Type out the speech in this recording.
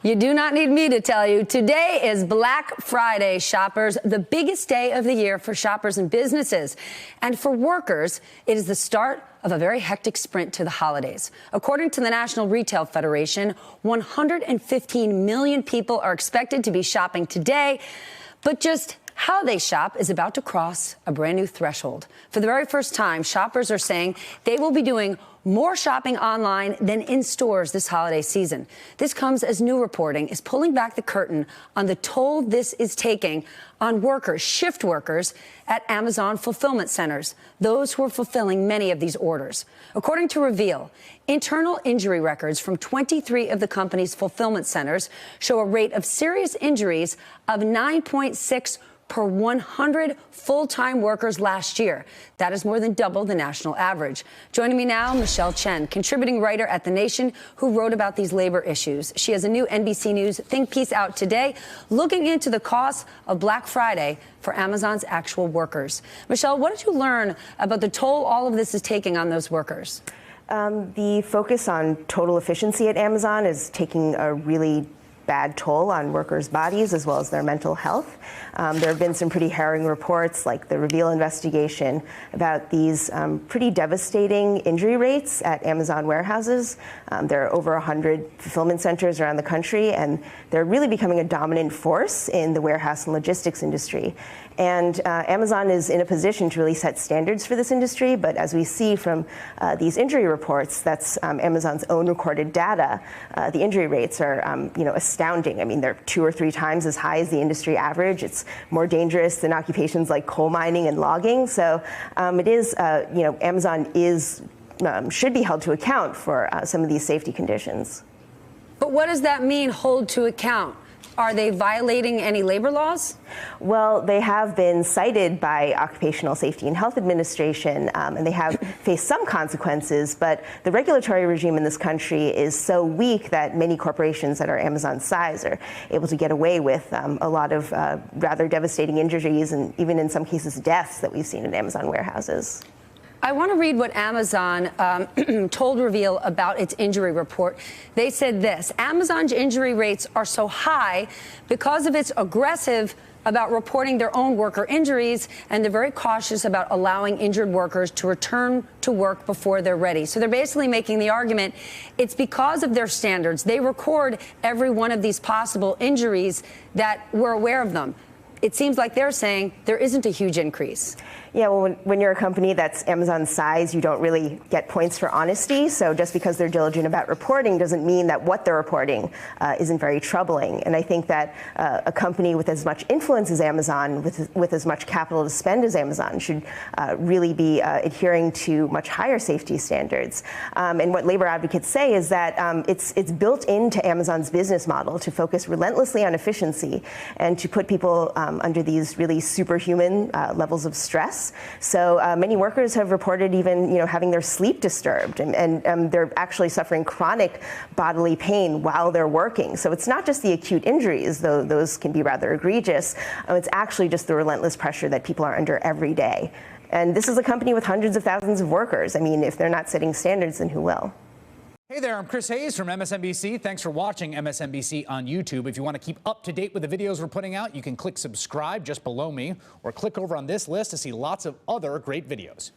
You do not need me to tell you. Today is Black Friday, shoppers, the biggest day of the year for shoppers and businesses. And for workers, it is the start of a very hectic sprint to the holidays. According to the National Retail Federation, 115 million people are expected to be shopping today, but just how they shop is about to cross a brand new threshold. For the very first time, shoppers are saying they will be doing more shopping online than in stores this holiday season. This comes as new reporting is pulling back the curtain on the toll this is taking on workers, shift workers at Amazon fulfillment centers, those who are fulfilling many of these orders. According to Reveal, internal injury records from 23 of the company's fulfillment centers show a rate of serious injuries of 9.6 per 100 full-time workers last year. That is more than double the national average. Joining me now, Michelle Chen, contributing writer at The Nation, who wrote about these labor issues. She has a new NBC News think piece out today, looking into the costs of Black Friday for Amazon's actual workers. Michelle, what did you learn about the toll all of this is taking on those workers? The focus on total efficiency at Amazon is taking a really bad toll on workers' bodies as well as their mental health. There have been some pretty harrowing reports, like the Reveal investigation, about these pretty devastating injury rates at Amazon warehouses. There are over 100 fulfillment centers around the country, and they're really becoming a dominant force in the warehouse and logistics industry. And Amazon is in a position to really set standards for this industry, but as we see from these injury reports, that's Amazon's own recorded data, the injury rates are astounding. I mean, they're 2 or 3 times as high as the industry average. It's more dangerous than occupations like coal mining and logging. So it is, Amazon is should be held to account for some of these safety conditions. But what does that mean, hold to account? Are they violating any labor laws? Well, they have been cited by Occupational Safety and Health Administration, and they have faced some consequences, but the regulatory regime in this country is so weak that many corporations that are Amazon's size are able to get away with a lot of rather devastating injuries and even in some cases deaths that we've seen in Amazon warehouses. I want to read what Amazon told Reveal about its injury report. They said this: Amazon's injury rates are so high because of its aggressive about reporting their own worker injuries, and they're very cautious about allowing injured workers to return to work before they're ready. So they're basically making the argument it's because of their standards. They record every one of these possible injuries that we're aware of them. It seems like they're saying there isn't a huge increase. Yeah, well, when you're a company that's Amazon's size, you don't really get points for honesty. So just because they're diligent about reporting doesn't mean that what they're reporting isn't very troubling. And I think that a company with as much influence as Amazon, with as much capital to spend as Amazon, should really be adhering to much higher safety standards. And what labor advocates say is that it's built into Amazon's business model to focus relentlessly on efficiency and to put people under these really superhuman levels of stress. So many workers have reported even, having their sleep disturbed, and they're actually suffering chronic bodily pain while they're working. So it's not just the acute injuries, though those can be rather egregious. It's actually just the relentless pressure that people are under every day. And this is a company with hundreds of thousands of workers. I mean, if they're not setting standards, then who will? Hey there, I'm Chris Hayes from MSNBC. Thanks for watching MSNBC on YouTube. If you want to keep up to date with the videos we're putting out, you can click subscribe just below me or click over on this list to see lots of other great videos.